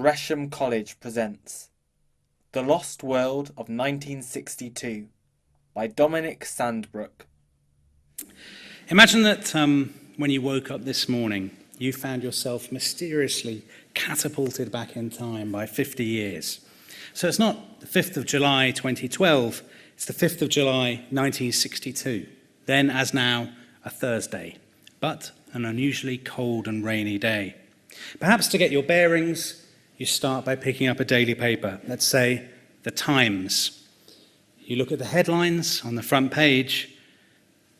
Gresham College presents The Lost World of 1962 by Dominic Sandbrook. Imagine that when you woke up this morning, you found yourself mysteriously catapulted back in time by 50 years. So it's not the 5th of July 2012, it's the 5th of July 1962, then as now a Thursday, but an unusually cold and rainy day. Perhaps to get your bearings, you start by picking up a daily paper, let's say The Times. You look at the headlines on the front page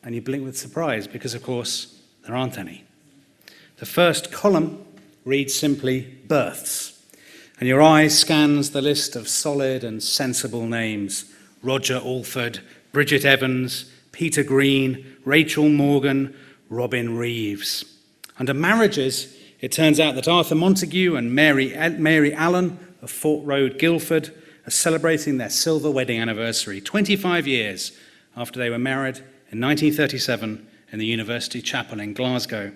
and you blink with surprise because, of course, there aren't any. The first column reads simply births, and your eye scans the list of solid and sensible names: Roger Alford, Bridget Evans, Peter Green, Rachel Morgan, Robin Reeves. Under marriages, it turns out that Arthur Montague and Mary Allen of Fort Road, Guildford, are celebrating their silver wedding anniversary, 25 years after they were married in 1937 in the University Chapel in Glasgow.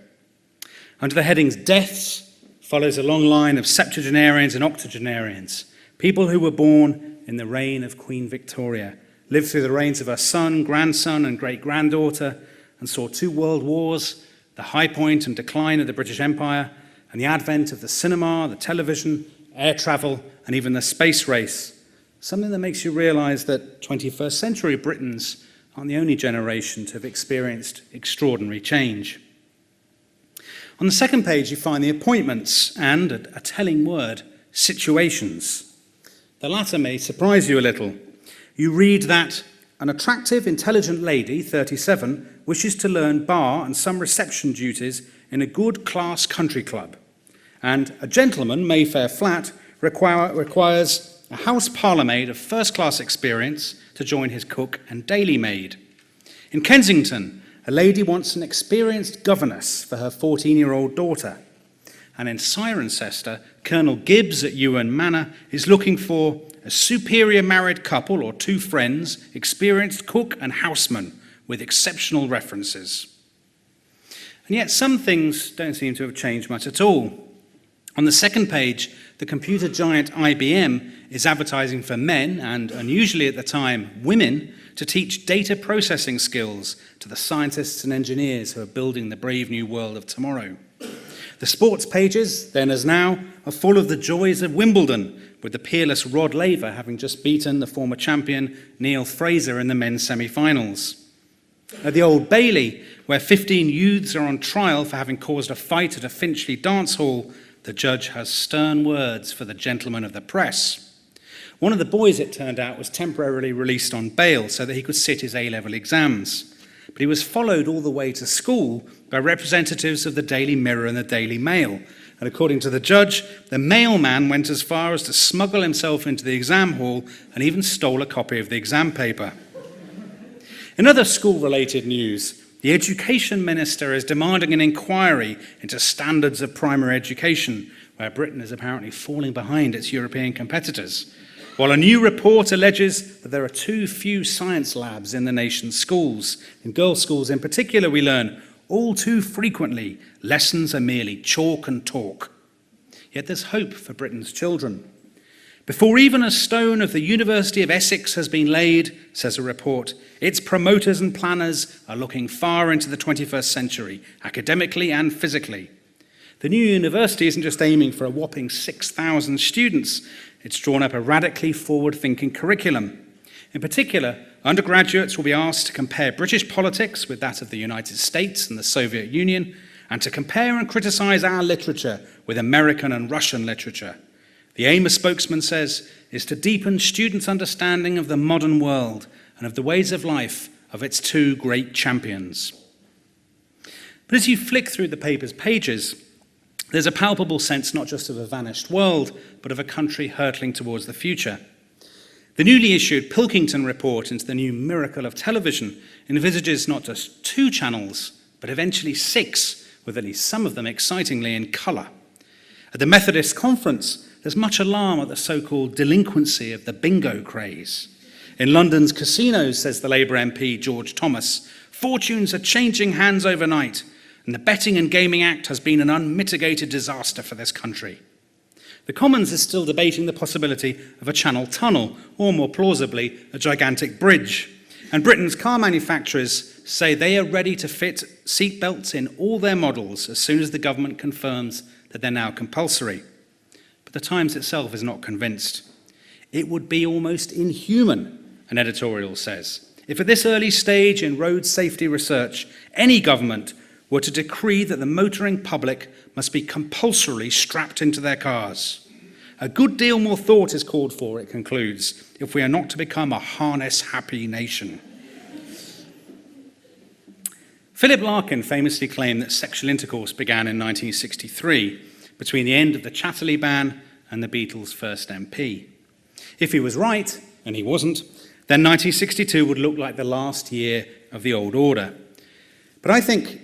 Under the headings Deaths follows a long line of septuagenarians and octogenarians, people who were born in the reign of Queen Victoria, lived through the reigns of her son, grandson, and great-granddaughter, and saw 2 world wars, the high point and decline of the British Empire, and the advent of the cinema, the television, air travel, and even the space race. Something that makes you realise that 21st century Britons aren't the only generation to have experienced extraordinary change. On the second page, you find the appointments and, a telling word, situations. The latter may surprise you a little. You read that an attractive, intelligent lady, 37, wishes to learn bar and some reception duties in a good class country club. And a gentleman, Mayfair Flat, requires a house parlourmaid of first-class experience to join his cook and daily maid. In Kensington, a lady wants an experienced governess for her 14-year-old daughter. And in Cirencester, Colonel Gibbs at Ewan Manor is looking for a superior married couple or 2 friends, experienced cook and houseman with exceptional references. And yet some things don't seem to have changed much at all. On the second page, the computer giant IBM is advertising for men, and unusually at the time, women, to teach data processing skills to the scientists and engineers who are building the brave new world of tomorrow. The sports pages, then as now, are full of the joys of Wimbledon, with the peerless Rod Laver having just beaten the former champion Neil Fraser in the men's semi-finals. At the Old Bailey, where 15 youths are on trial for having caused a fight at a Finchley dance hall, the judge has stern words for the gentlemen of the press. One of the boys, it turned out, was temporarily released on bail so that he could sit his A-level exams. But he was followed all the way to school by representatives of the Daily Mirror and the Daily Mail. And according to the judge, the mailman went as far as to smuggle himself into the exam hall and even stole a copy of the exam paper. In other school-related news, the Education Minister is demanding an inquiry into standards of primary education, where Britain is apparently falling behind its European competitors, while a new report alleges that there are too few science labs in the nation's schools. In girls' schools in particular, we learn all too frequently lessons are merely chalk and talk. Yet there's hope for Britain's children. Before even a stone of the University of Essex has been laid, says a report, its promoters and planners are looking far into the 21st century, academically and physically. The new university isn't just aiming for a whopping 6,000 students, it's drawn up a radically forward-thinking curriculum. In particular, undergraduates will be asked to compare British politics with that of the United States and the Soviet Union, and to compare and criticize our literature with American and Russian literature. The aim, a spokesman says, is to deepen students' understanding of the modern world and of the ways of life of its 2 great champions. But as you flick through the paper's pages, there's a palpable sense not just of a vanished world, but of a country hurtling towards the future. The newly issued Pilkington report into the new miracle of television envisages not just 2 channels, but eventually 6, with at least some of them excitingly in colour. At the Methodist Conference, there's much alarm at the so-called delinquency of the bingo craze. In London's casinos, says the Labour MP George Thomas, fortunes are changing hands overnight, and the Betting and Gaming Act has been an unmitigated disaster for this country. The Commons is still debating the possibility of a Channel tunnel, or more plausibly, a gigantic bridge. And Britain's car manufacturers say they are ready to fit seatbelts in all their models as soon as the government confirms that they're now compulsory. But the Times itself is not convinced. It would be almost inhuman, an editorial says, if at this early stage in road safety research, any government were to decree that the motoring public must be compulsorily strapped into their cars. A good deal more thought is called for, it concludes, if we are not to become a harness-happy nation. Philip Larkin famously claimed that sexual intercourse began in 1963, between the end of the Chatterley ban and the Beatles' first MP. If he was right, and he wasn't, then 1962 would look like the last year of the old order. But I think...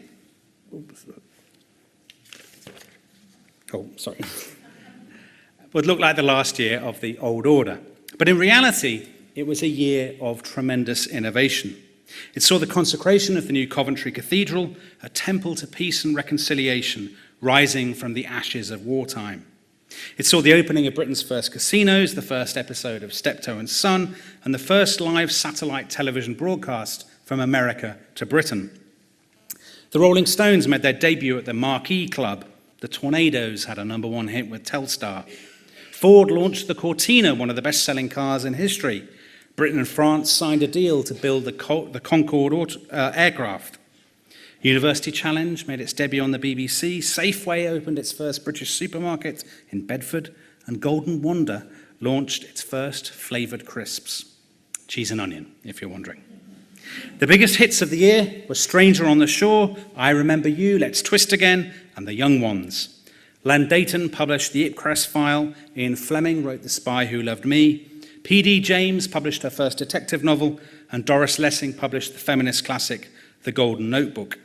would look like the last year of the old order. But in reality, it was a year of tremendous innovation. It saw the consecration of the new Coventry Cathedral, a temple to peace and reconciliation, rising from the ashes of wartime. It saw the opening of Britain's first casinos, the first episode of Steptoe and Son, and the first live satellite television broadcast from America to Britain. The Rolling Stones made their debut at the Marquee Club. The Tornadoes had a #1 hit with Telstar. Ford launched the Cortina, one of the best-selling cars in history. Britain and France signed a deal to build the Concorde aircraft. University Challenge made its debut on the BBC. Safeway opened its first British supermarket in Bedford. And Golden Wonder launched its first flavoured crisps. Cheese and onion, if you're wondering. The biggest hits of the year were Stranger on the Shore, I Remember You, Let's Twist Again, and The Young Ones. Len Dayton published The Ipcress File. Ian Fleming wrote The Spy Who Loved Me. P.D. James published her first detective novel, and Doris Lessing published the feminist classic The Golden Notebook.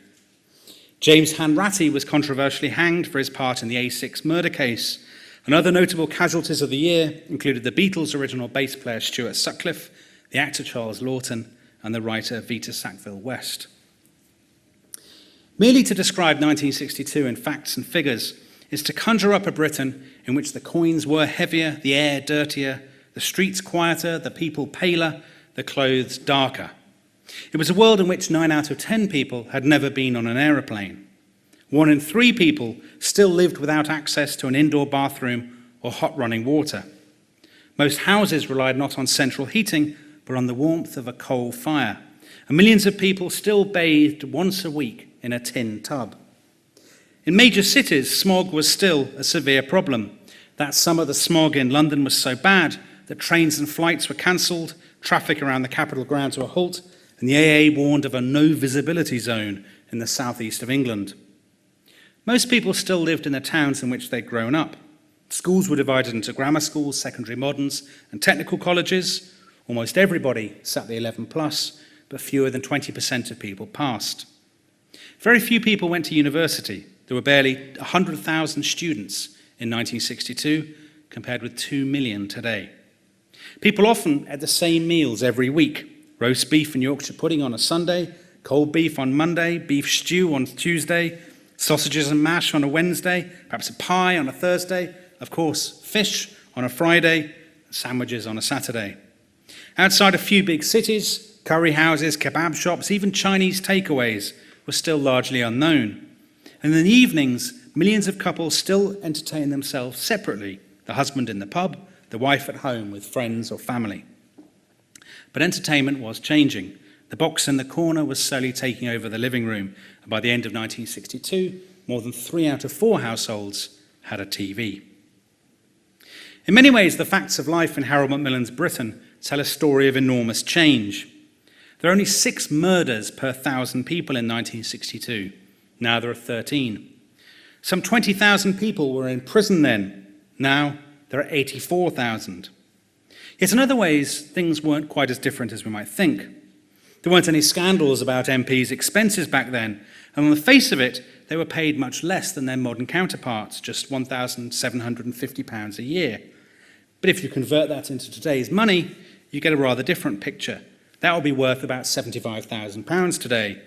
James Hanratty was controversially hanged for his part in the A6 murder case. And other notable casualties of the year included the Beatles' original bass player Stuart Sutcliffe, the actor Charles Laughton, and the writer Vita Sackville-West. Merely to describe 1962 in facts and figures is to conjure up a Britain in which the coins were heavier, the air dirtier, the streets quieter, the people paler, the clothes darker. It was a world in which 9 out of 10 people had never been on an aeroplane. 1 in 3 people still lived without access to an indoor bathroom or hot running water. Most houses relied not on central heating, but on the warmth of a coal fire. And millions of people still bathed once a week in a tin tub. In major cities, smog was still a severe problem. That summer, the smog in London was so bad that trains and flights were cancelled, traffic around the Capitol ground to a halt, and the AA warned of a no-visibility zone in the southeast of England. Most people still lived in the towns in which they'd grown up. Schools were divided into grammar schools, secondary moderns, and technical colleges. Almost everybody sat the 11 plus, but fewer than 20% of people passed. Very few people went to university. There were barely 100,000 students in 1962, compared with 2 million today. People often ate the same meals every week: roast beef and Yorkshire pudding on a Sunday, cold beef on Monday, beef stew on Tuesday, sausages and mash on a Wednesday, perhaps a pie on a Thursday, of course, fish on a Friday, sandwiches on a Saturday. Outside a few big cities, curry houses, kebab shops, even Chinese takeaways were still largely unknown. And in the evenings, millions of couples still entertained themselves separately, the husband in the pub, the wife at home with friends or family. But entertainment was changing. The box in the corner was slowly taking over the living room, and by the end of 1962, more than 3 out of 4 households had a TV. In many ways, the facts of life in Harold Macmillan's Britain tell a story of enormous change. There are only 6 murders per 1,000 people in 1962. Now there are 13. Some 20,000 people were in prison then. Now there are 84,000. Yet in other ways, things weren't quite as different as we might think. There weren't any scandals about MPs' expenses back then, and on the face of it, they were paid much less than their modern counterparts, just £1,750 a year. But if you convert that into today's money, you get a rather different picture. That would be worth about £75,000 today,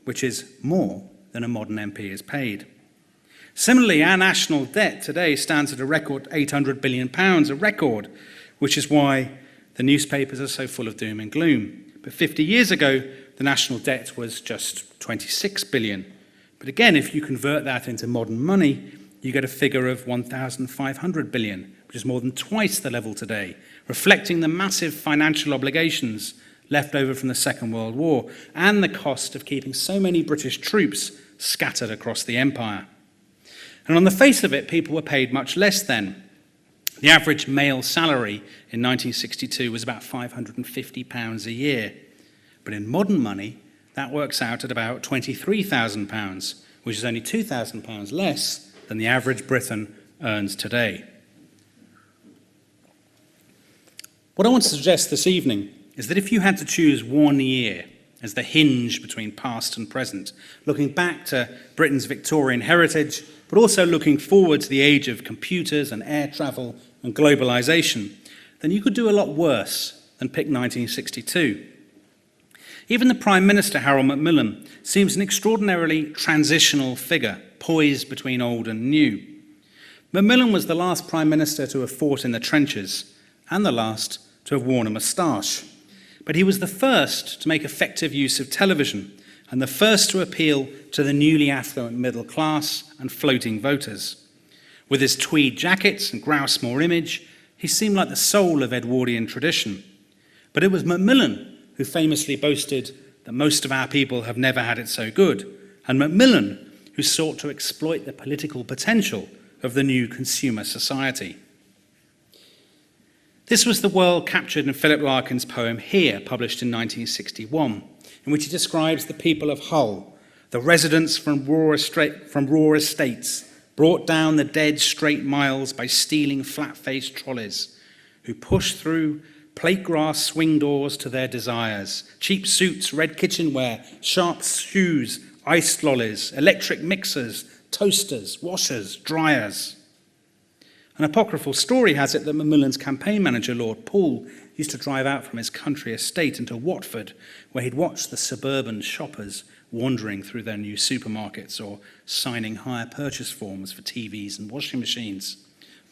which is more than a modern MP is paid. Similarly, our national debt today stands at a record £800 billion, a record, which is why the newspapers are so full of doom and gloom. But 50 years ago, the national debt was just 26 billion. But again, if you convert that into modern money, you get a figure of 1,500 billion, which is more than twice the level today, reflecting the massive financial obligations left over from the Second World War and the cost of keeping so many British troops scattered across the empire. And on the face of it, people were paid much less then. The average male salary in 1962 was about £550 a year. But in modern money, that works out at about £23,000, which is only £2,000 less than the average Briton earns today. What I want to suggest this evening is that if you had to choose one year as the hinge between past and present, looking back to Britain's Victorian heritage, but also looking forward to the age of computers and air travel and globalization, then you could do a lot worse than pick 1962. Even the Prime Minister, Harold Macmillan, seems an extraordinarily transitional figure, poised between old and new. Macmillan was the last Prime Minister to have fought in the trenches and the last to have worn a moustache. But he was the first to make effective use of television and the first to appeal to the newly affluent middle class and floating voters. With his tweed jackets and grouse-moor image, he seemed like the soul of Edwardian tradition. But it was Macmillan who famously boasted that most of our people have never had it so good, and Macmillan who sought to exploit the political potential of the new consumer society. This was the world captured in Philip Larkin's poem Here, published in 1961, in which he describes the people of Hull, the residents from raw estates, brought down the dead straight miles by stealing flat-faced trolleys, who pushed through plate glass swing doors to their desires, cheap suits, red kitchenware, sharp shoes, iced lollies, electric mixers, toasters, washers, dryers. An apocryphal story has it that Macmillan's campaign manager, Lord Poole, used to drive out from his country estate into Watford, where he'd watch the suburban shoppers wandering through their new supermarkets or signing hire purchase forms for TVs and washing machines.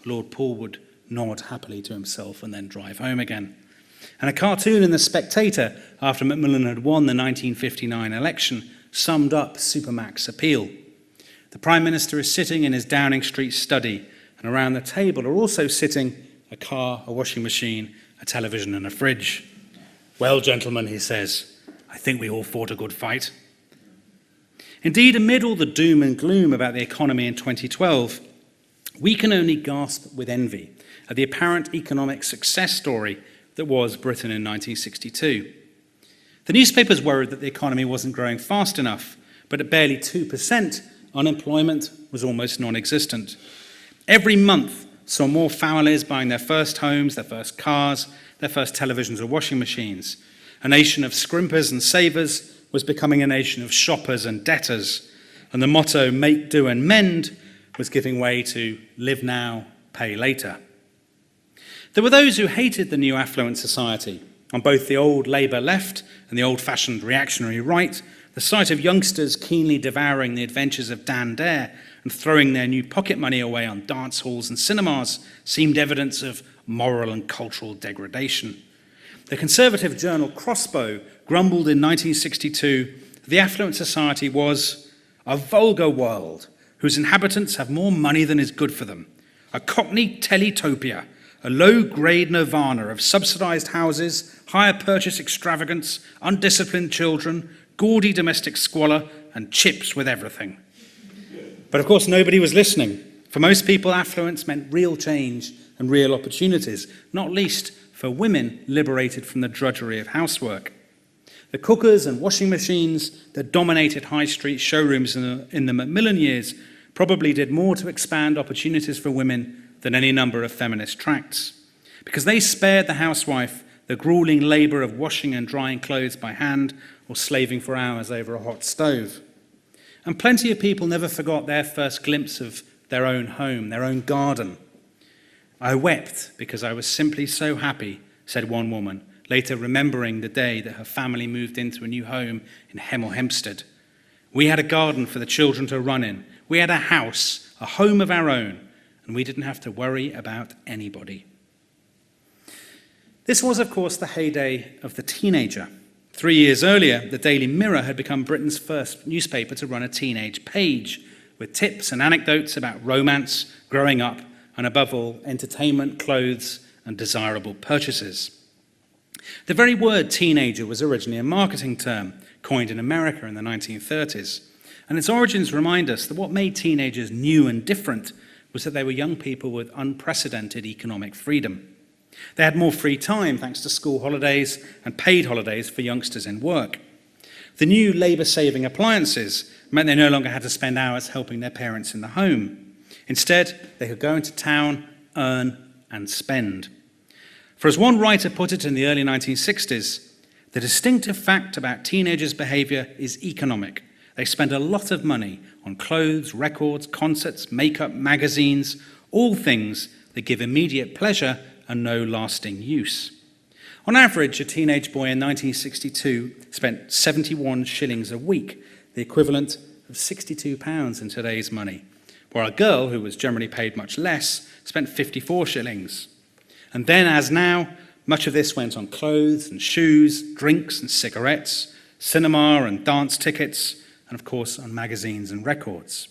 Lord Poole would nod happily to himself and then drive home again. And a cartoon in The Spectator, after Macmillan had won the 1959 election, summed up Supermac's appeal. The Prime Minister is sitting in his Downing Street study, and around the table are also sitting a car, a washing machine, a television and a fridge. "Well, gentlemen," he says, "I think we all fought a good fight." Indeed, amid all the doom and gloom about the economy in 2012, we can only gasp with envy at the apparent economic success story that was Britain in 1962. The newspapers worried that the economy wasn't growing fast enough, but at barely 2%, unemployment was almost non-existent. Every month saw more families buying their first homes, their first cars, their first televisions or washing machines. A nation of scrimpers and savers was becoming a nation of shoppers and debtors, and the motto "make do and mend" was giving way to "live now, pay later." There were those who hated the new affluent society. On both the old Labour left and the old-fashioned reactionary right, the sight of youngsters keenly devouring the adventures of Dan Dare and throwing their new pocket money away on dance halls and cinemas seemed evidence of moral and cultural degradation. The conservative journal Crossbow grumbled in 1962 that the affluent society was a vulgar world whose inhabitants have more money than is good for them, a cockney teletopia, a low-grade nirvana of subsidised houses, hire purchase extravagance, undisciplined children, gaudy domestic squalor, and chips with everything. But of course, nobody was listening. For most people, affluence meant real change and real opportunities, not least for women liberated from the drudgery of housework. The cookers and washing machines that dominated high street showrooms in the Macmillan years probably did more to expand opportunities for women than any number of feminist tracts, because they spared the housewife the grueling labour of washing and drying clothes by hand or slaving for hours over a hot stove. And plenty of people never forgot their first glimpse of their own home, their own garden. "I wept because I was simply so happy," said one woman, later remembering the day that her family moved into a new home in Hemel Hempstead. "We had a garden for the children to run in. We had a house, a home of our own, and we didn't have to worry about anybody. This was, of course, the heyday of the teenager. 3 years earlier, the Daily Mirror had become Britain's first newspaper to run a teenage page, with tips and anecdotes about romance, growing up, and above all, entertainment, clothes, and desirable purchases. The very word teenager was originally a marketing term, coined in America in the 1930s, and its origins remind us that what made teenagers new and different was that they were young people with unprecedented economic freedom. They had more free time thanks to school holidays and paid holidays for youngsters in work. The new labour-saving appliances meant they no longer had to spend hours helping their parents in the home. Instead, they could go into town, earn, and spend. For as one writer put it in the early 1960s, the distinctive fact about teenagers' behaviour is economic. They spend a lot of money on clothes, records, concerts, makeup, magazines, all things that give immediate pleasure and no lasting use. On average, a teenage boy in 1962 spent 71 shillings a week, the equivalent of £62 in today's money, while a girl, who was generally paid much less, spent 54 shillings. And then, as now, much of this went on clothes and shoes, drinks and cigarettes, cinema and dance tickets, and of course on magazines and records.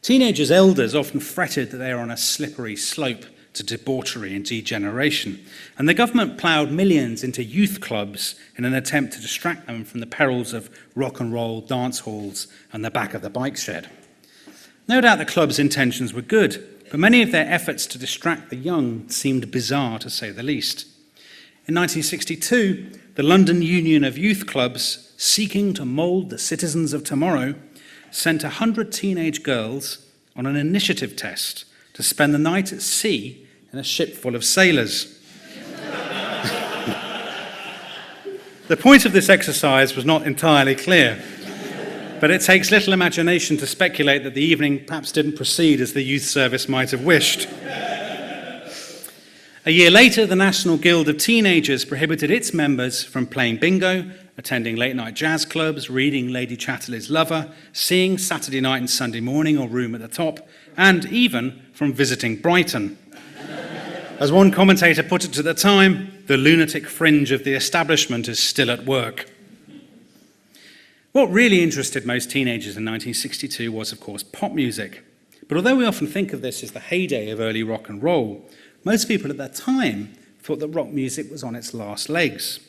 Teenagers' elders often fretted that they were on a slippery slope to debauchery and degeneration, and the government ploughed millions into youth clubs in an attempt to distract them from the perils of rock and roll, dance halls, and the back of the bike shed. No doubt the club's intentions were good, but many of their efforts to distract the young seemed bizarre, to say the least. In 1962, the London Union of Youth Clubs, seeking to mould the citizens of tomorrow, sent 100 teenage girls on an initiative test to spend the night at sea in a ship full of sailors. The point of this exercise was not entirely clear, but it takes little imagination to speculate that the evening perhaps didn't proceed as the youth service might have wished. A year later, the National Guild of Teenagers prohibited its members from playing bingo, attending late-night jazz clubs, reading Lady Chatterley's Lover, seeing Saturday Night and Sunday Morning or Room at the Top, and even from visiting Brighton. As one commentator put it at the time, the lunatic fringe of the establishment is still at work. What really interested most teenagers in 1962 was, of course, pop music. But although we often think of this as the heyday of early rock and roll, most people at that time thought that rock music was on its last legs.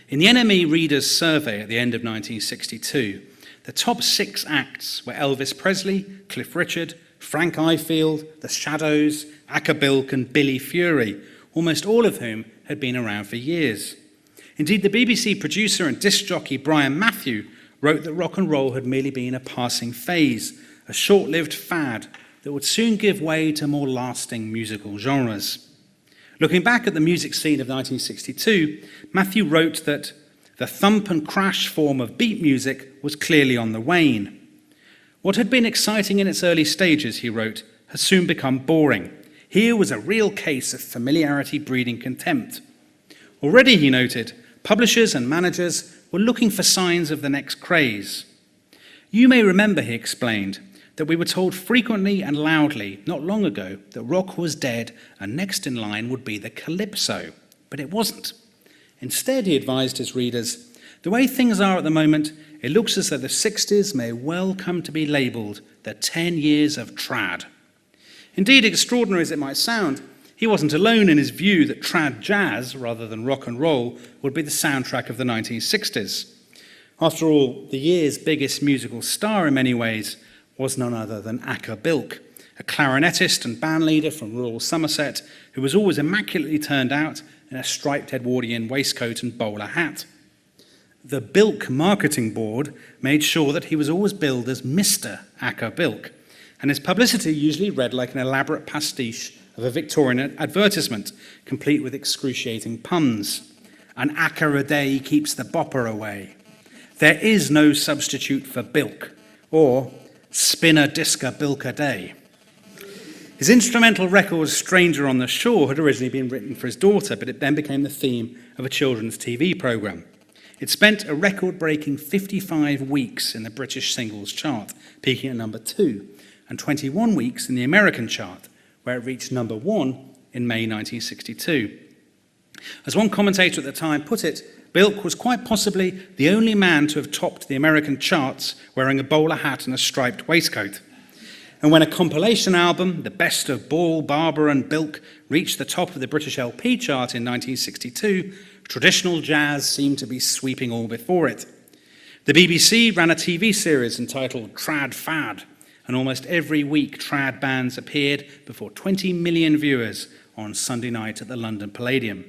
In the NME Readers' Survey at the end of 1962, the top 6 acts were Elvis Presley, Cliff Richard, Frank Ifield, The Shadows, Acker Bilk and Billy Fury, almost all of whom had been around for years. Indeed, the BBC producer and disc jockey Brian Matthew wrote that rock and roll had merely been a passing phase, a short-lived fad that would soon give way to more lasting musical genres. Looking back at the music scene of 1962, Matthew wrote that the thump and crash form of beat music was clearly on the wane. What had been exciting in its early stages, he wrote, has soon become boring. Here was a real case of familiarity breeding contempt. Already, he noted, publishers and managers were looking for signs of the next craze. You may remember, he explained, that we were told frequently and loudly not long ago that rock was dead and next in line would be the calypso, but it wasn't. Instead, he advised his readers, the way things are at the moment, it looks as though the 60s may well come to be labelled the 10 years of trad. Indeed, extraordinary as it might sound, he wasn't alone in his view that trad jazz, rather than rock and roll, would be the soundtrack of the 1960s. After all, the year's biggest musical star in many ways was none other than Acker Bilk, a clarinetist and bandleader from rural Somerset who was always immaculately turned out in a striped Edwardian waistcoat and bowler hat. The Bilk Marketing Board made sure that he was always billed as Mr. Acker Bilk, and his publicity usually read like an elaborate pastiche of a Victorian advertisement, complete with excruciating puns. An acker a day keeps the bopper away. There is no substitute for bilk, or spin a disc a bilk a day. His instrumental record, Stranger on the Shore, had originally been written for his daughter, but it then became the theme of a children's TV programme. It spent a record-breaking 55 weeks in the British singles chart, peaking at number 2, and 21 weeks in the American chart, where it reached number 1 in May 1962. As one commentator at the time put it, Bilk was quite possibly the only man to have topped the American charts wearing a bowler hat and a striped waistcoat. And when a compilation album, The Best of Ball, Barber and Bilk, reached the top of the British LP chart in 1962, traditional jazz seemed to be sweeping all before it. The BBC ran a TV series entitled Trad Fad, and almost every week trad bands appeared before 20 million viewers on Sunday night at the London Palladium.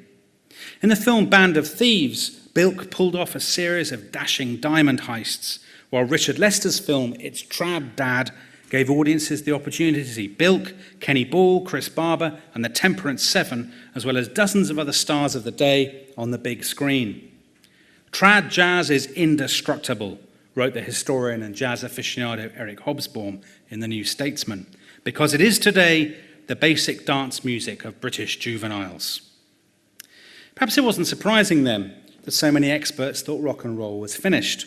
In the film Band of Thieves, Bilk pulled off a series of dashing diamond heists, while Richard Lester's film It's Trad Dad gave audiences the opportunity to see Bilk, Kenny Ball, Chris Barber, and the Temperance Seven, as well as dozens of other stars of the day on the big screen. Trad jazz is indestructible, wrote the historian and jazz aficionado Eric Hobsbawm in The New Statesman, because it is today the basic dance music of British juveniles. Perhaps it wasn't surprising then that so many experts thought rock and roll was finished.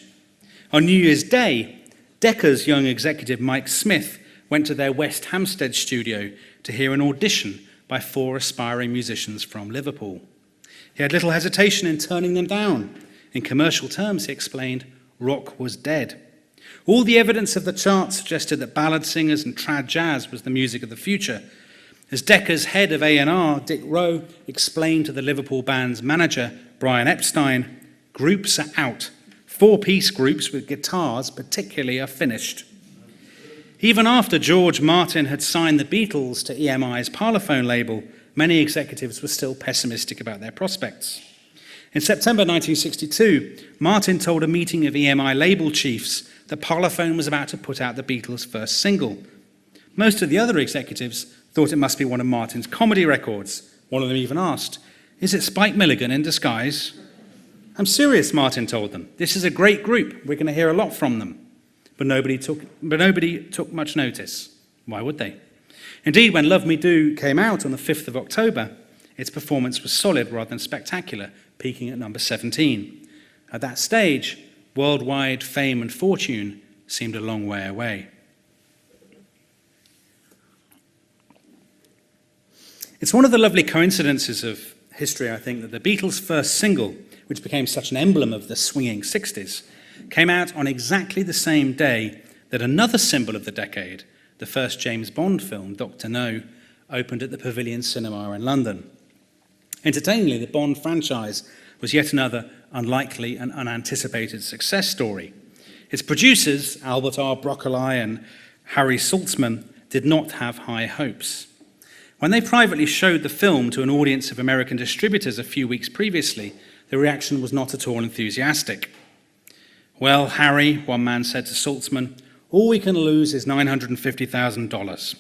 On New Year's Day, Decca's young executive Mike Smith went to their West Hampstead studio to hear an audition by 4 aspiring musicians from Liverpool. He had little hesitation in turning them down. In commercial terms, he explained, rock was dead. All the evidence of the chart suggested that ballad singers and trad jazz was the music of the future. As Decca's head of A&R, Dick Rowe, explained to the Liverpool band's manager, Brian Epstein, groups are out. 4-piece groups with guitars particularly are finished. Even after George Martin had signed the Beatles to EMI's Parlophone label, many executives were still pessimistic about their prospects. In September 1962, Martin told a meeting of EMI label chiefs that Parlophone was about to put out the Beatles' first single. Most of the other executives thought it must be one of Martin's comedy records. One of them even asked, "Is it Spike Milligan in disguise?" "I'm serious," Martin told them. "This is a great group. We're going to hear a lot from them." But nobody took much notice. Why would they? Indeed, when Love Me Do came out on the 5th of October, its performance was solid rather than spectacular, peaking at number 17. At that stage, worldwide fame and fortune seemed a long way away. It's one of the lovely coincidences of history, I think, that the Beatles' first single, which became such an emblem of the swinging 60s, came out on exactly the same day that another symbol of the decade, the first James Bond film, Dr. No, opened at the Pavilion Cinema in London. Entertainingly, the Bond franchise was yet another unlikely and unanticipated success story. Its producers, Albert R. Broccoli and Harry Saltzman, did not have high hopes. When they privately showed the film to an audience of American distributors a few weeks previously, the reaction was not at all enthusiastic. "Well, Harry," one man said to Saltzman, "all we can lose is $950,000.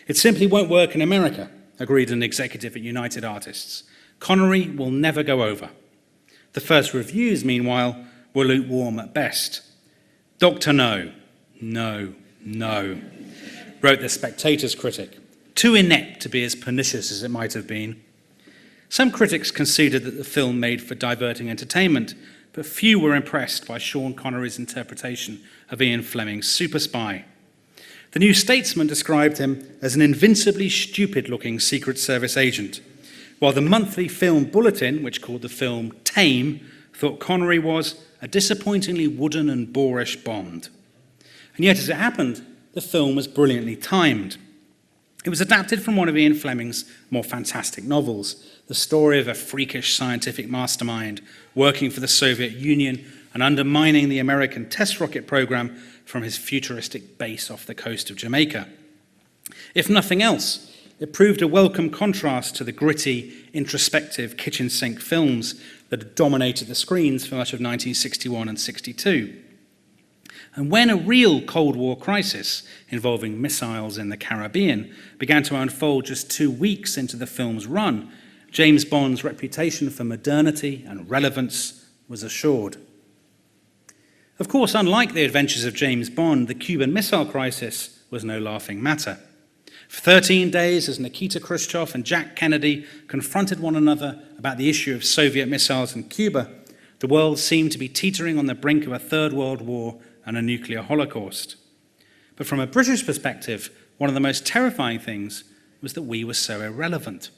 "It simply won't work in America," agreed an executive at United Artists. "Connery will never go over." The first reviews, meanwhile, were lukewarm at best. "Dr. No, no, no," wrote the Spectator's critic. "Too inept to be as pernicious as it might have been." Some critics conceded that the film made for diverting entertainment, but few were impressed by Sean Connery's interpretation of Ian Fleming's super spy. The New Statesman described him as an invincibly stupid-looking Secret Service agent, while the monthly film bulletin, which called the film tame, thought Connery was a disappointingly wooden and boorish Bond. And yet, as it happened, the film was brilliantly timed. It was adapted from one of Ian Fleming's more fantastic novels, the story of a freakish scientific mastermind working for the Soviet Union and undermining the American test rocket program from his futuristic base off the coast of Jamaica. If nothing else, it proved a welcome contrast to the gritty, introspective kitchen sink films that had dominated the screens for much of 1961 and 62. And when a real Cold War crisis involving missiles in the Caribbean began to unfold just 2 weeks into the film's run, James Bond's reputation for modernity and relevance was assured. Of course, unlike the adventures of James Bond, the Cuban Missile Crisis was no laughing matter. For 13 days, as Nikita Khrushchev and Jack Kennedy confronted one another about the issue of Soviet missiles in Cuba, The world seemed to be teetering on the brink of a third world war and a nuclear holocaust. But from a British perspective, one of the most terrifying things was that we were so irrelevant.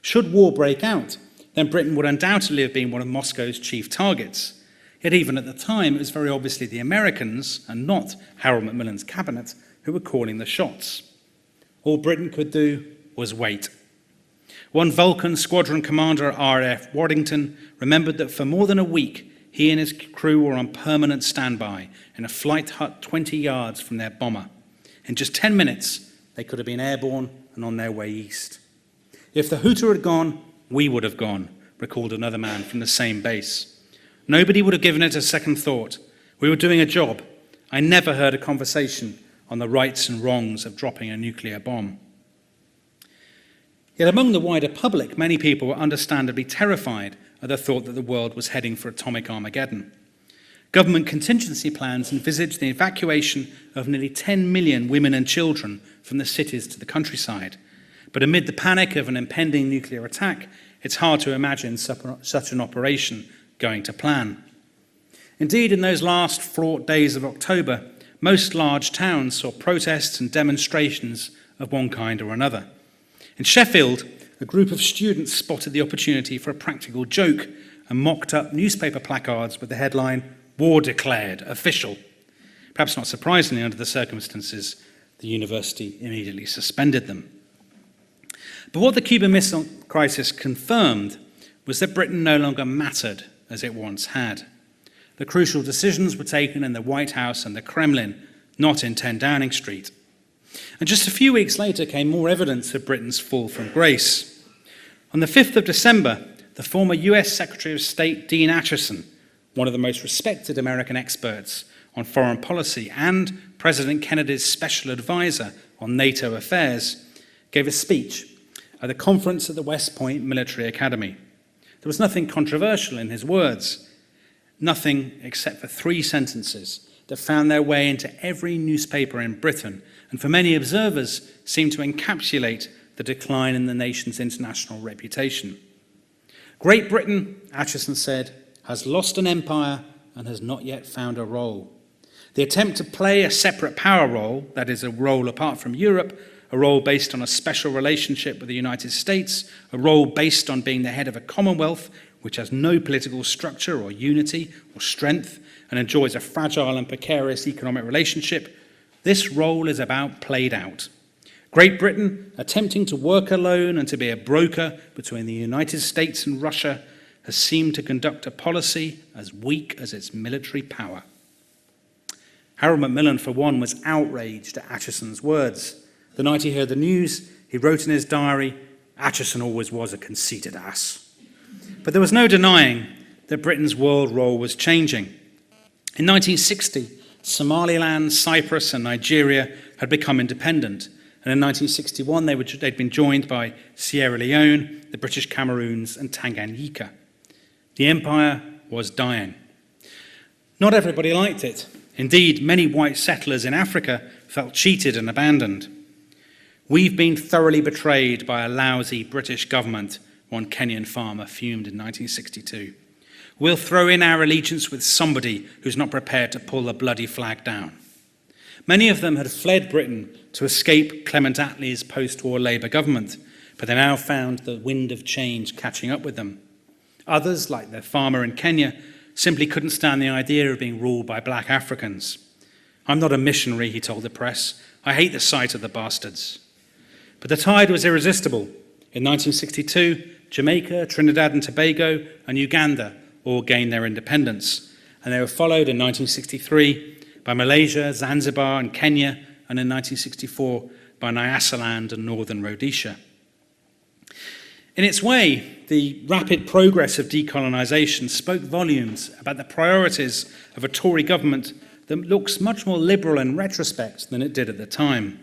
Should war break out, then Britain would undoubtedly have been one of Moscow's chief targets. Yet even at the time, it was very obviously the Americans, and not Harold Macmillan's cabinet, who were calling the shots. All Britain could do was wait. One Vulcan squadron commander at RAF Waddington remembered that for more than a week, he and his crew were on permanent standby in a flight hut 20 yards from their bomber. In just 10 minutes, they could have been airborne and on their way east. If the Hooter had gone, we would have gone, recalled another man from the same base. Nobody would have given it a second thought. We were doing a job. I never heard a conversation on the rights and wrongs of dropping a nuclear bomb. Yet among the wider public, many people were understandably terrified at the thought that the world was heading for atomic Armageddon. Government contingency plans envisaged the evacuation of nearly 10 million women and children from the cities to the countryside. But amid the panic of an impending nuclear attack, it's hard to imagine such an operation going to plan. Indeed, in those last fraught days of October, most large towns saw protests and demonstrations of one kind or another. In Sheffield, a group of students spotted the opportunity for a practical joke and mocked up newspaper placards with the headline, "War declared, official." Perhaps not surprisingly under the circumstances, the university immediately suspended them. But what the Cuban Missile Crisis confirmed was that Britain no longer mattered as it once had. The crucial decisions were taken in the White House and the Kremlin, not in 10 Downing Street. And just a few weeks later came more evidence of Britain's fall from grace. On the 5th of December, the former US Secretary of State Dean Acheson, one of the most respected American experts on foreign policy and President Kennedy's special advisor on NATO affairs, gave a speech at a conference at the West Point Military Academy. There was nothing controversial in his words, nothing except for 3 sentences that found their way into every newspaper in Britain and for many observers seemed to encapsulate the decline in the nation's international reputation. Great Britain, Acheson said, has lost an empire and has not yet found a role. The attempt to play a separate power role, that is a role apart from Europe, a role based on a special relationship with the United States, a role based on being the head of a commonwealth which has no political structure or unity or strength and enjoys a fragile and precarious economic relationship, this role is about played out. Great Britain, attempting to work alone and to be a broker between the United States and Russia, has seemed to conduct a policy as weak as its military power. Harold Macmillan, for one, was outraged at Acheson's words. The night he heard the news, he wrote in his diary, "Acheson always was a conceited ass." But there was no denying that Britain's world role was changing. In 1960, Somaliland, Cyprus, and Nigeria had become independent, and in 1961 they'd been joined by Sierra Leone, the British Cameroons, and Tanganyika. The empire was dying. Not everybody liked it. Indeed, many white settlers in Africa felt cheated and abandoned. "We've been thoroughly betrayed by a lousy British government," one Kenyan farmer fumed in 1962. "We'll throw in our allegiance with somebody who's not prepared to pull the bloody flag down." Many of them had fled Britain to escape Clement Attlee's post-war Labour government, but they now found the wind of change catching up with them. Others, like the farmer in Kenya, simply couldn't stand the idea of being ruled by black Africans. "I'm not a missionary," he told the press. "I hate the sight of the bastards." But the tide was irresistible. In 1962, Jamaica, Trinidad and Tobago, and Uganda all gained their independence, and they were followed in 1963 by Malaysia, Zanzibar and Kenya, and in 1964 by Nyasaland and Northern Rhodesia. In its way, the rapid progress of decolonisation spoke volumes about the priorities of a Tory government that looks much more liberal in retrospect than it did at the time.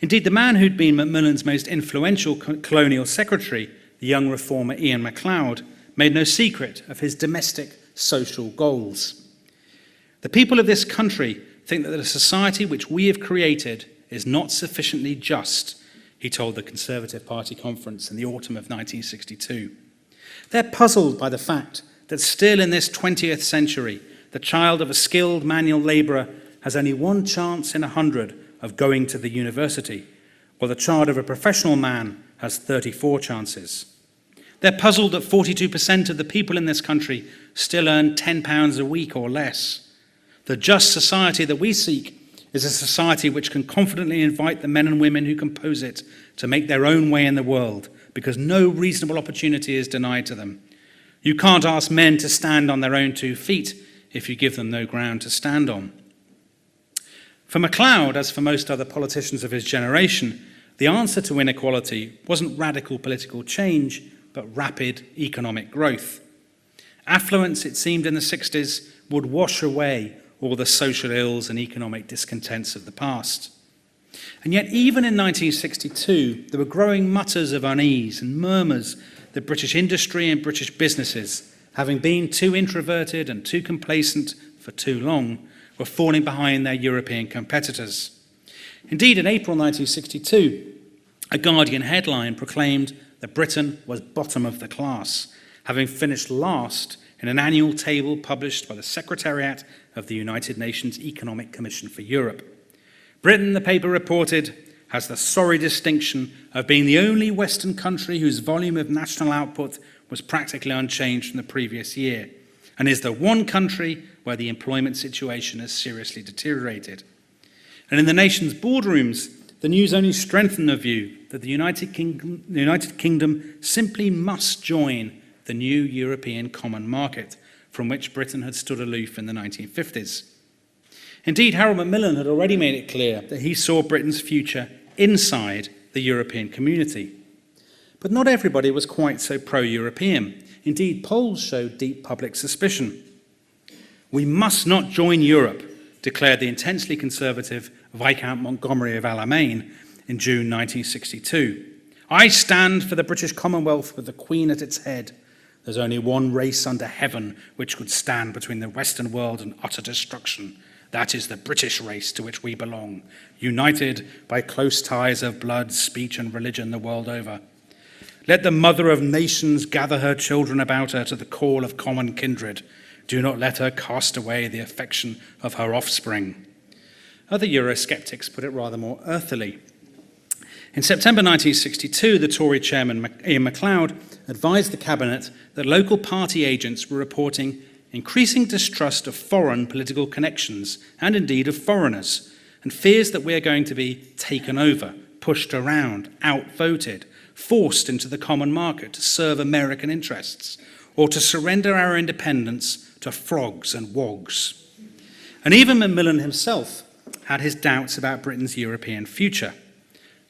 Indeed, the man who'd been Macmillan's most influential colonial secretary, the young reformer Ian MacLeod, made no secret of his domestic social goals. "The people of this country think that the society which we have created is not sufficiently just," he told the Conservative Party conference in the autumn of 1962. They're puzzled by the fact that still in this 20th century, the child of a skilled manual labourer has only one chance in 100 of going to the university, while the child of a professional man has 34 chances. They're puzzled that 42% of the people in this country still earn £10 a week or less. The just society that we seek is a society which can confidently invite the men and women who compose it to make their own way in the world, because no reasonable opportunity is denied to them. You can't ask men to stand on their own 2 feet if you give them no ground to stand on. For MacLeod, as for most other politicians of his generation, the answer to inequality wasn't radical political change, but rapid economic growth. Affluence, it seemed in the 60s, would wash away all the social ills and economic discontents of the past. And yet, even in 1962, there were growing mutters of unease and murmurs that British industry and British businesses, having been too introverted and too complacent for too long, were falling behind their European competitors. Indeed, in April 1962, a Guardian headline proclaimed that Britain was bottom of the class, having finished last in an annual table published by the Secretariat of the United Nations Economic Commission for Europe. Britain, the paper reported, has the sorry distinction of being the only Western country whose volume of national output was practically unchanged from the previous year, and is the one country where the employment situation has seriously deteriorated. And in the nation's boardrooms, the news only strengthened the view that the United Kingdom simply must join the new European common market, from which Britain had stood aloof in the 1950s. Indeed, Harold Macmillan had already made it clear that he saw Britain's future inside the European community. But not everybody was quite so pro-European. Indeed, polls showed deep public suspicion. "We must not join Europe," declared the intensely conservative Viscount Montgomery of Alamein in June 1962. "I stand for the British Commonwealth with the Queen at its head. There's only one race under heaven which could stand between the Western world and utter destruction. That is the British race to which we belong, united by close ties of blood, speech, and religion the world over. Let the mother of nations gather her children about her to the call of common kindred. Do not let her cast away the affection of her offspring." Other Eurosceptics put it rather more earthily. In September 1962, the Tory chairman, Ian MacLeod, advised the cabinet that local party agents were reporting increasing distrust of foreign political connections, and indeed of foreigners, and fears that we are going to be taken over, pushed around, outvoted, forced into the common market to serve American interests, or to surrender our independence to frogs and wogs. And even Macmillan himself had his doubts about Britain's European future.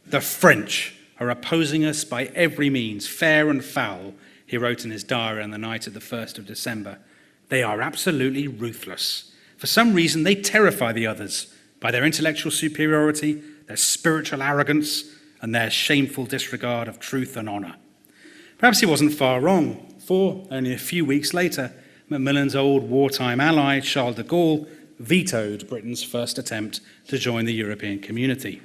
"The French are opposing us by every means, fair and foul," he wrote in his diary on the night of the 1st of December. "They are absolutely ruthless. For some reason, they terrify the others by their intellectual superiority, their spiritual arrogance, and their shameful disregard of truth and honour." Perhaps he wasn't far wrong, for only a few weeks later, Macmillan's old wartime ally, Charles de Gaulle, vetoed Britain's first attempt to join the European community.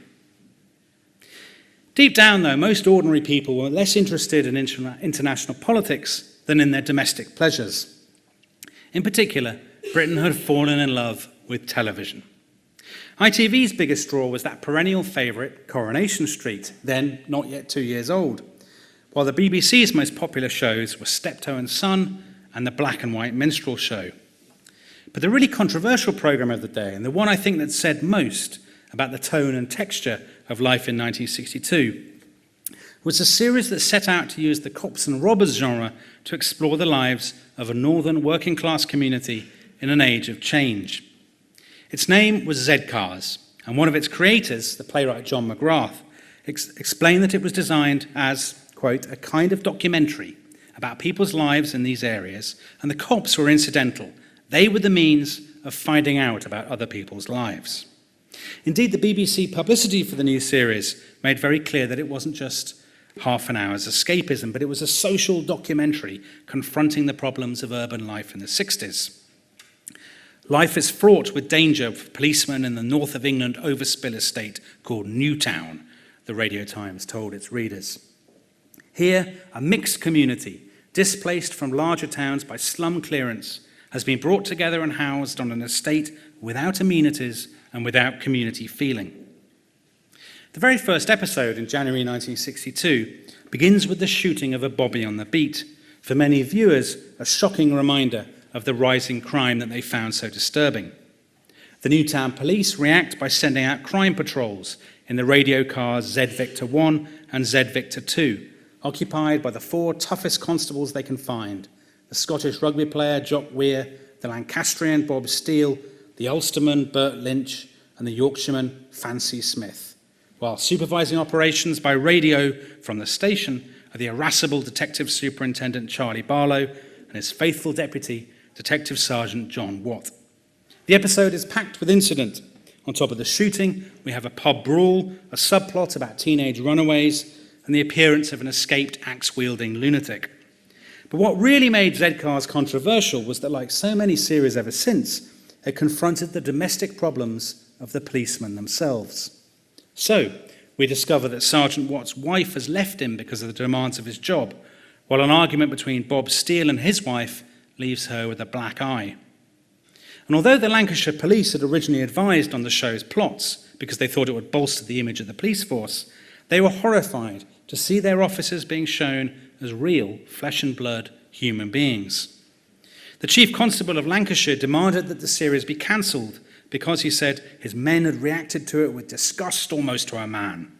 Deep down, though, most ordinary people were less interested in international politics than in their domestic pleasures. In particular, Britain had fallen in love with television. ITV's biggest draw was that perennial favourite, Coronation Street, then not yet 2 years old, while the BBC's most popular shows were Steptoe and Son and the black and white minstrel show. But the really controversial programme of the day, and the one I think that said most about the tone and texture of life in 1962, was a series that set out to use the cops and robbers genre to explore the lives of a northern working-class community in an age of change. Its name was Z-Cars, and one of its creators, the playwright John McGrath, explained that it was designed as, quote, "a kind of documentary about people's lives in these areas, and the cops were incidental. They were the means of finding out about other people's lives." Indeed, the BBC publicity for the new series made very clear that it wasn't just half an hour's escapism, but it was a social documentary confronting the problems of urban life in the 60s. Life is fraught with danger for policemen in the north of England overspill estate called Newtown, the Radio Times told its readers. Here, a mixed community displaced from larger towns by slum clearance, has been brought together and housed on an estate without amenities and without community feeling. The very first episode in January 1962 begins with the shooting of a bobby on the beat, for many viewers a shocking reminder of the rising crime that they found so disturbing. The Newtown police react by sending out crime patrols in the radio cars Z Victor 1 and Z Victor 2, occupied by the 4 toughest constables they can find: the Scottish rugby player Jock Weir, the Lancastrian Bob Steele, the Ulsterman Bert Lynch, and the Yorkshireman Fancy Smith, while supervising operations by radio from the station are the irascible Detective Superintendent Charlie Barlow and his faithful deputy, Detective Sergeant John Watt. The episode is packed with incident. On top of the shooting, we have a pub brawl, a subplot about teenage runaways, and the appearance of an escaped axe-wielding lunatic. But what really made Z-Cars controversial was that, like so many series ever since, it confronted the domestic problems of the policemen themselves. So, we discover that Sergeant Watt's wife has left him because of the demands of his job, while an argument between Bob Steele and his wife leaves her with a black eye. And although the Lancashire police had originally advised on the show's plots because they thought it would bolster the image of the police force, they were horrified to see their officers being shown as real, flesh and blood human beings. The Chief Constable of Lancashire demanded that the series be cancelled because, he said, his men had reacted to it with disgust almost to a man,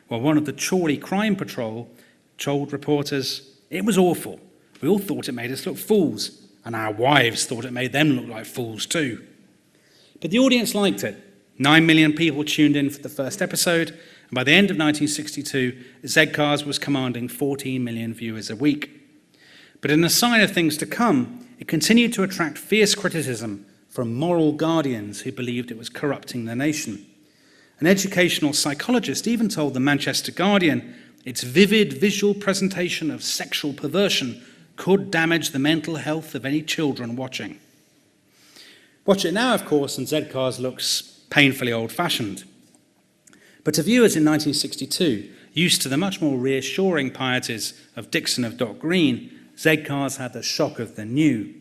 while one of the Chorley Crime Patrol told reporters, "It was awful. We all thought it made us look fools, and our wives thought it made them look like fools too." But the audience liked it. 9 million people tuned in for the first episode, and by the end of 1962, Z-Cars was commanding 14 million viewers a week. But in a sign of things to come, it continued to attract fierce criticism from moral guardians who believed it was corrupting the nation. An educational psychologist even told the Manchester Guardian its vivid visual presentation of sexual perversion could damage the mental health of any children watching. Watch it now, of course, and Z-Cars looks painfully old-fashioned. But to viewers in 1962, used to the much more reassuring pieties of Dixon of Dock Green, Z-Cars had the shock of the new.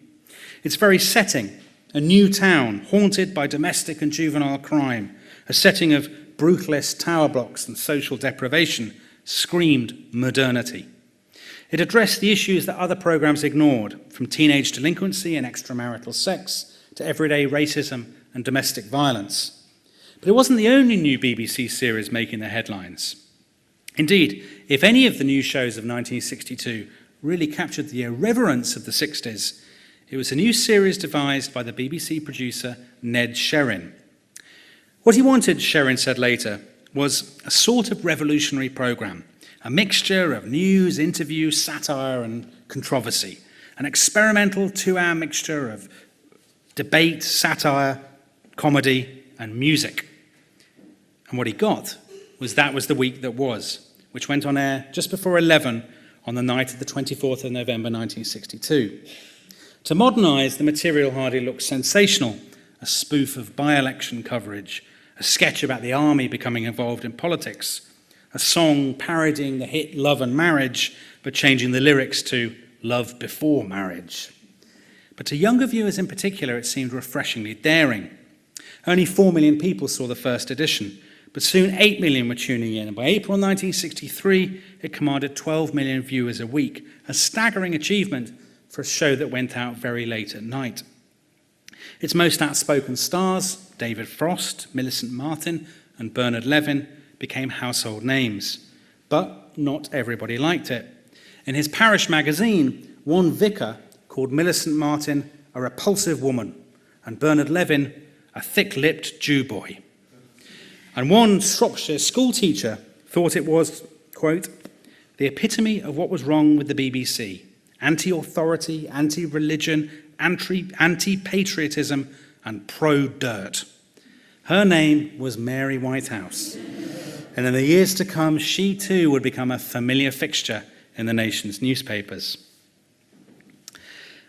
Its very setting, a new town haunted by domestic and juvenile crime, a setting of brutalist tower blocks and social deprivation, screamed modernity. It addressed the issues that other programs ignored, from teenage delinquency and extramarital sex to everyday racism and domestic violence. But it wasn't the only new BBC series making the headlines. Indeed, if any of the new shows of 1962 really captured the irreverence of the 60s, it was a new series devised by the BBC producer Ned Sherrin. What he wanted, Sherrin said later, was a sort of revolutionary programme, a mixture of news, interview, satire and controversy, an experimental 2-hour mixture of debate, satire, comedy and music. And what he got was That Was the Week That Was, which went on air just before 11 on the night of the 24th of November 1962. To modernise, the material hardly looked sensational, a spoof of by-election coverage, a sketch about the army becoming involved in politics, a song parodying the hit Love and Marriage, but changing the lyrics to Love Before Marriage. But to younger viewers in particular, it seemed refreshingly daring. Only 4 million people saw the first edition, but soon 8 million were tuning in, and by April 1963, it commanded 12 million viewers a week, a staggering achievement for a show that went out very late at night. Its most outspoken stars, David Frost, Millicent Martin, and Bernard Levin, became household names. But not everybody liked it. In his parish magazine, one vicar called Millicent Martin a repulsive woman, and Bernard Levin a thick-lipped Jew boy. And one Shropshire schoolteacher thought it was, quote, the epitome of what was wrong with the BBC: anti-authority, anti-religion, anti-patriotism, and pro-dirt. Her name was Mary Whitehouse. And in the years to come, she too would become a familiar fixture in the nation's newspapers.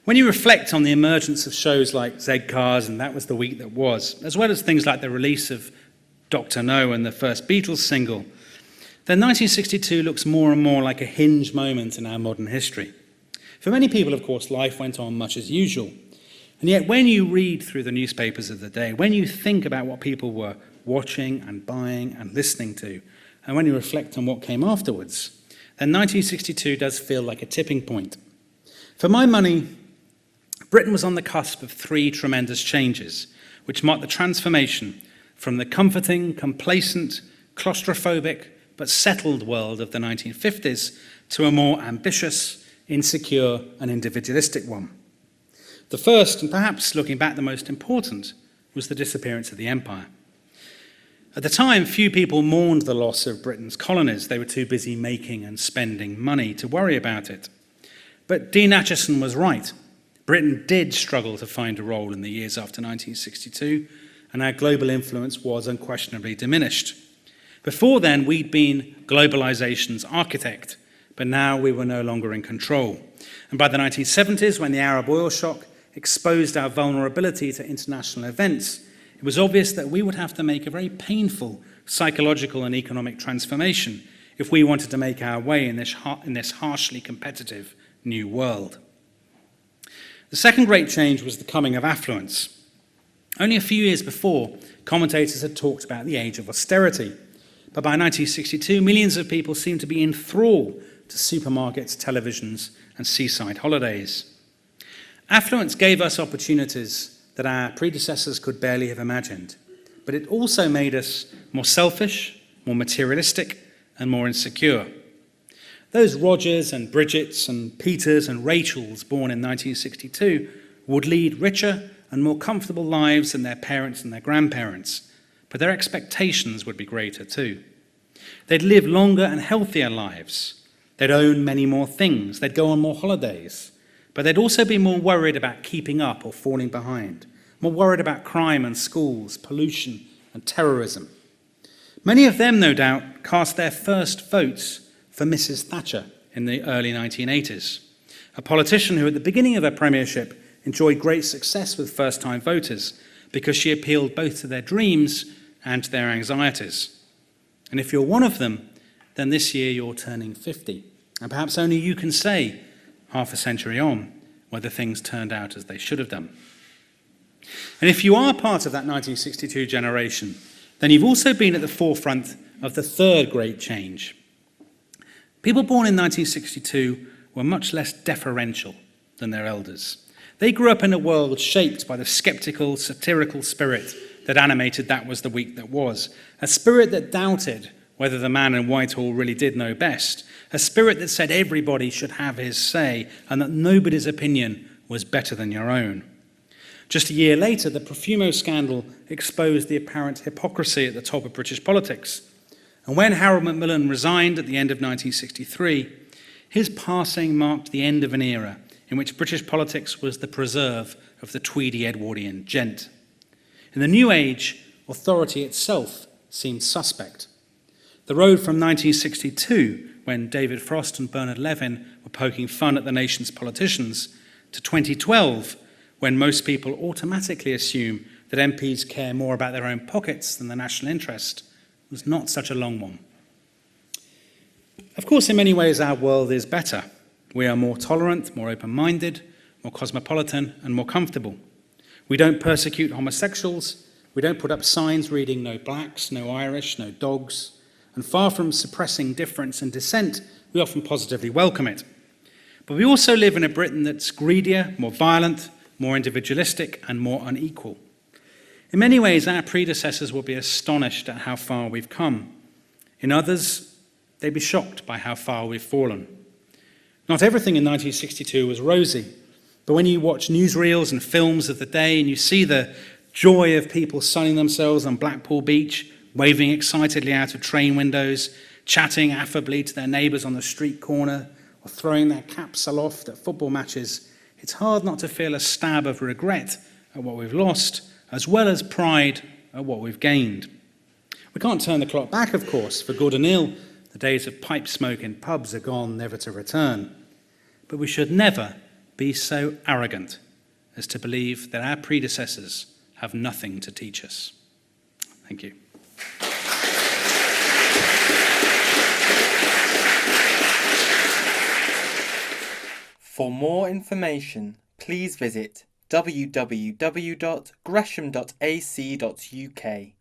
When you reflect on the emergence of shows like Z-Cars and That Was the Week That Was, as well as things like the release of Dr. No and the first Beatles single, then 1962 looks more and more like a Hinge moment in our modern history. For many people, of course, life went on much as usual. And yet when you read through the newspapers of the day, when you think about what people were watching and buying and listening to, and when you reflect on what came afterwards, then 1962 does feel like a tipping point. For my money, Britain was on the cusp of three tremendous changes, which marked the transformation from the comforting, complacent, claustrophobic, but settled world of the 1950s to a more ambitious, insecure, and individualistic one. The first, and perhaps looking back the most important, was the disappearance of the empire. At the time, few people mourned the loss of Britain's colonies. They were too busy making and spending money to worry about it. But Dean Acheson was right. Britain did struggle to find a role in the years after 1962, and our global influence was unquestionably diminished. Before then, we'd been globalization's architect, but now we were no longer in control. And by the 1970s, when the Arab oil shock exposed our vulnerability to international events, it was obvious that we would have to make a very painful psychological and economic transformation if we wanted to make our way in this harshly competitive new world. The second great change was the coming of affluence. Only a few years before, commentators had talked about the age of austerity. But by 1962, millions of people seemed to be in thrall to supermarkets, televisions, and seaside holidays. Affluence gave us opportunities that our predecessors could barely have imagined, but it also made us more selfish, more materialistic, and more insecure. Those Rogers and Bridgets and Peters and Rachels born in 1962 would lead richer and more comfortable lives than their parents and their grandparents, but their expectations would be greater too. They'd live longer and healthier lives. They'd own many more things. They'd go on more holidays. But they'd also be more worried about keeping up or falling behind, more worried about crime and schools, pollution and terrorism. Many of them, no doubt, cast their first votes for Mrs. Thatcher in the early 1980s, a politician who at the beginning of her premiership enjoyed great success with first-time voters because she appealed both to their dreams and to their anxieties. And if you're one of them, then this year you're turning 50, and perhaps only you can say, half a century on, whether things turned out as they should have done. And if you are part of that 1962 generation, then you've also been at the forefront of the third great change. People born in 1962 were much less deferential than their elders. They grew up in a world shaped by the sceptical, satirical spirit that animated That Was the Week That Was, a spirit that doubted whether the man in Whitehall really did know best, a spirit that said everybody should have his say and that nobody's opinion was better than your own. Just a year later, the Profumo scandal exposed the apparent hypocrisy at the top of British politics. And when Harold Macmillan resigned at the end of 1963, his passing marked the end of an era in which British politics was the preserve of the tweedy Edwardian gent. In the new age, authority itself seemed suspect. The road from 1962, when David Frost and Bernard Levin were poking fun at the nation's politicians, to 2012, when most people automatically assume that MPs care more about their own pockets than the national interest, was not such a long one. Of course, in many ways, our world is better. We are more tolerant, more open-minded, more cosmopolitan, and more comfortable. We don't persecute homosexuals. We don't put up signs reading no blacks, no Irish, no dogs. And far from suppressing difference and dissent, we often positively welcome it. But we also live in a Britain that's greedier, more violent, more individualistic, and more unequal. In many ways, our predecessors will be astonished at how far we've come. In others, they'd be shocked by how far we've fallen. Not everything in 1962 was rosy, but when you watch newsreels and films of the day and you see the joy of people sunning themselves on Blackpool Beach, waving excitedly out of train windows, chatting affably to their neighbours on the street corner, or throwing their caps aloft at football matches, it's hard not to feel a stab of regret at what we've lost, as well as pride at what we've gained. We can't turn the clock back, of course, for good and ill. The days of pipe smoke in pubs are gone, never to return. But we should never be so arrogant as to believe that our predecessors have nothing to teach us. Thank you. For more information, please visit www.gresham.ac.uk.